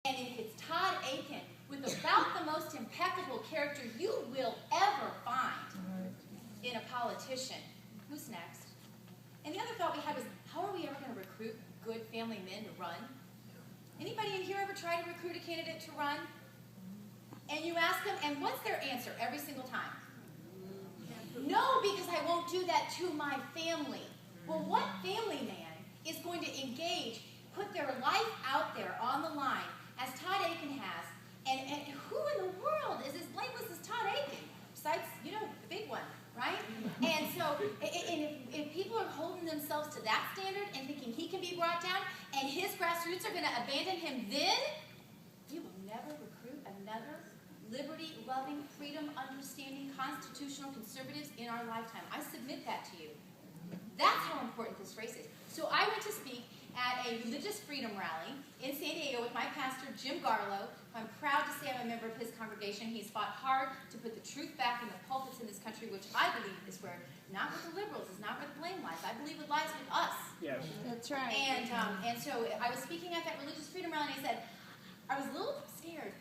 And if it's Todd Akin with about the most impeccable character you will ever find in a politician, who's next? And the other thought we had was, how are we ever going to recruit good family men to run? Anybody in here ever try to recruit a candidate to run? And you ask them, and what's their answer every single time? No, because I won't do that to my family. Well, what family man is going to engage, put their life out there on the line, as Todd Akin has, and who in the world is as blameless as Todd Akin? Besides, you know, the big one, right? And so, if people are holding themselves to that standard and thinking he can be brought down, and his grassroots are going to abandon him, then you will never recruit another liberty-loving, freedom-understanding, constitutional conservatives in our lifetime. I submit that to you. That's how important this race is. So I went to speak at a religious freedom rally in San Diego with my pastor, Jim Garlow. I'm proud to say I'm a member of his congregation. He's fought hard to put the truth back in the pulpits in this country, which I believe is where, not with the liberals, is not where the blame lies. I believe it lies with us. Yes. That's right. And so I was speaking at that religious freedom rally, and I said, I was a little scared,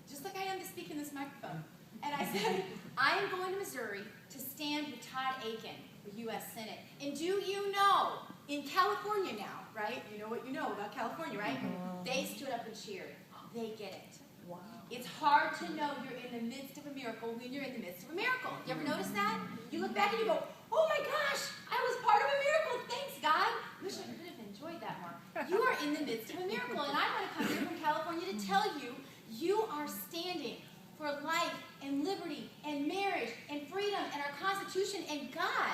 just like I am to speak in this microphone. And I said, I am going to Missouri to stand with Todd Akin for U.S. Senate. And do you know, in California now, right? You know what you know about California, right? They stood up and cheered. They get it. Wow. It's hard to know you're in the midst of a miracle when you're in the midst of a miracle. You ever notice that? You look back and you go, oh my gosh, I was part of a miracle. Thanks, God. Wish I could have enjoyed that more. You are in the midst of a miracle, and I want to come here from California to tell you, you are standing for life and liberty and marriage and freedom and our Constitution and God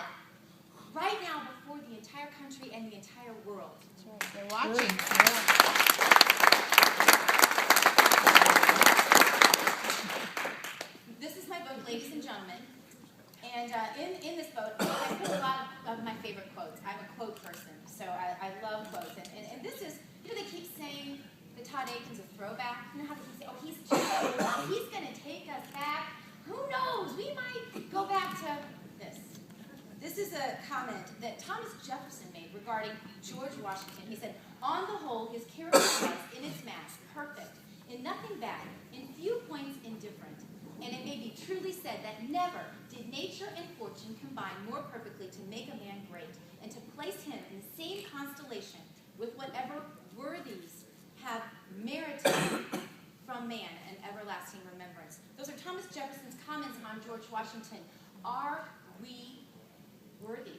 right now before the entire country and the entire world. That's right. They're watching. This is my book, ladies and gentlemen. And in this book, I put a lot of my favorite quotes. I'm a quote person, so I love quotes. And this is, you know, they keep saying that Todd Akin's a throwback. You know how they keep saying, oh, he's going to take us back. Who knows? We might go back to this. This is a comment that Thomas Jefferson made regarding George Washington. He said, on the whole, his character was, in its mass, perfect, in nothing bad, in few points indifferent. And it may be truly said that never did nature and fortune combine more perfectly to make a man great, and to place him in the same constellation with whatever worthies have merited from man an everlasting remembrance. Those are Thomas Jefferson's comments on George Washington. Are we worthy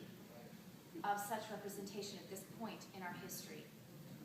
of such representation at this point in our history?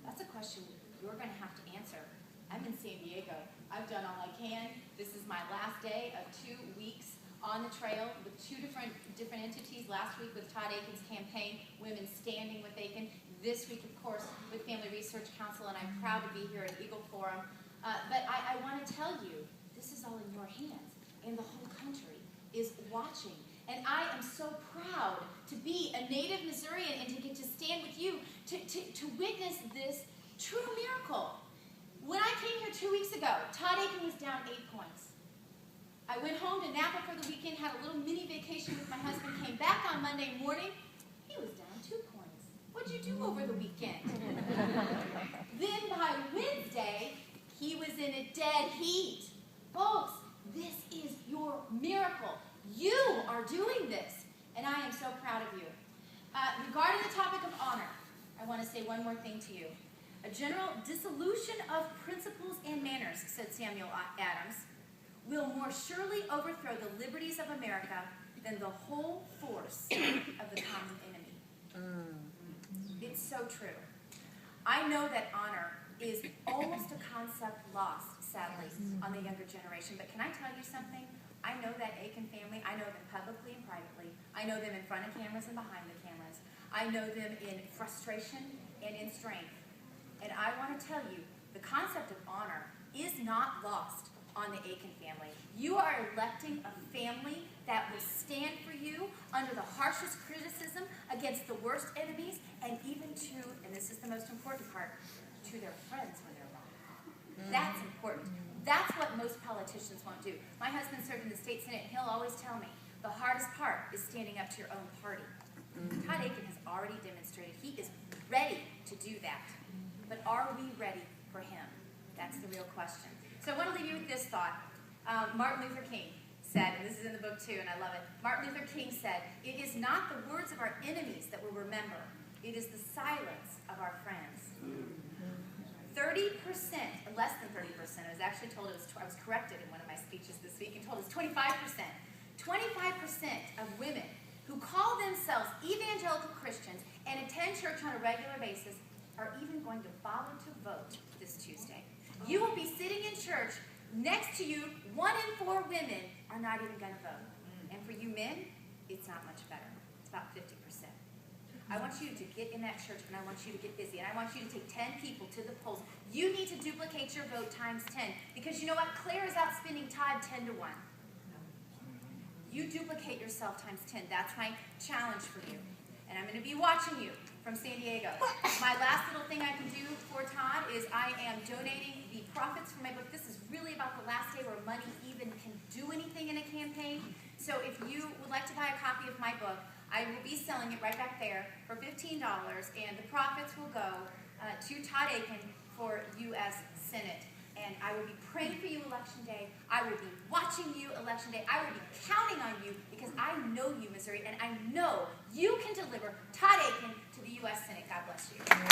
That's a question you're going to have to answer. I'm in San Diego. I've done all I can. This is my last day of 2 weeks on the trail with two different entities. Last week with Todd Akin's campaign, Women Standing with Akin. This week, of course, with Family Research Council, and I'm proud to be here at Eagle Forum. But I want to tell you, this is all in your hands, and the whole country is watching. And I am so proud to be a native Missourian and to get to stand with you to witness this true miracle. When I came here 2 weeks ago, Todd Akin was down 8 points. I went home to Napa for the weekend, had a little mini vacation with my husband, came back on Monday morning, he was down 2 points. What'd you do over the weekend? Then by Wednesday, he was in a dead heat. Folks, this is your miracle. You are doing this, and I am so proud of you. Regarding the topic of honor, I want to say one more thing to you. A general dissolution of principles and manners, said Samuel Adams, will more surely overthrow the liberties of America than the whole force of the common enemy. It's so true. I know that honor is almost a concept lost, sadly, on the younger generation. But can I tell you something? I know that Akin family. I know them publicly and privately. I know them in front of cameras and behind the cameras. I know them in frustration and in strength. And I want to tell you, the concept of honor is not lost on the Akin family. You are electing a family that will stand for you under the harshest criticism against the worst enemies, and even to, and this is the most important part, to their friends when they're wrong. That's important. That's what most politicians won't do. My husband served in the state senate, and he'll always tell me, the hardest part is standing up to your own party. Todd Akin has already demonstrated he is ready to do that. But are we ready for him? That's That's the real question. So I want to leave you with this thought. Martin Luther King said, and this is in the book too, and I love it. Martin Luther King said, "It is not the words of our enemies that we'll remember. It is the silence of our friends." 30%, less than 30%, I was actually told I was corrected in one of my speeches this week and told it was 25%. 25% of women who call themselves evangelical Christians and attend church on a regular basis are even going to bother to vote this Tuesday. You will be sitting in church next to you, 1 in 4 women are not even going to vote. And for you men, it's not much better. It's about 50%. I want you to get in that church, and I want you to get busy, and I want you to take 10 people to the polls. You need to duplicate your vote times 10, because you know what? Claire is outspending Todd 10 to 1. You duplicate yourself times 10. That's my challenge for you. And I'm going to be watching you from San Diego. My last little thing I can do for Todd is I am donating the profits from my book. This is really about the last day where money even can do anything in a campaign. So if you would like to buy a copy of my book, I will be selling it right back there for $15, and the profits will go to Todd Akin for U.S. Senate. And I will be praying for you election day. I will be watching you election day. I will be counting on you because I know you, Missouri, and I know you can deliver Todd Akin to the U.S. Senate. God bless you.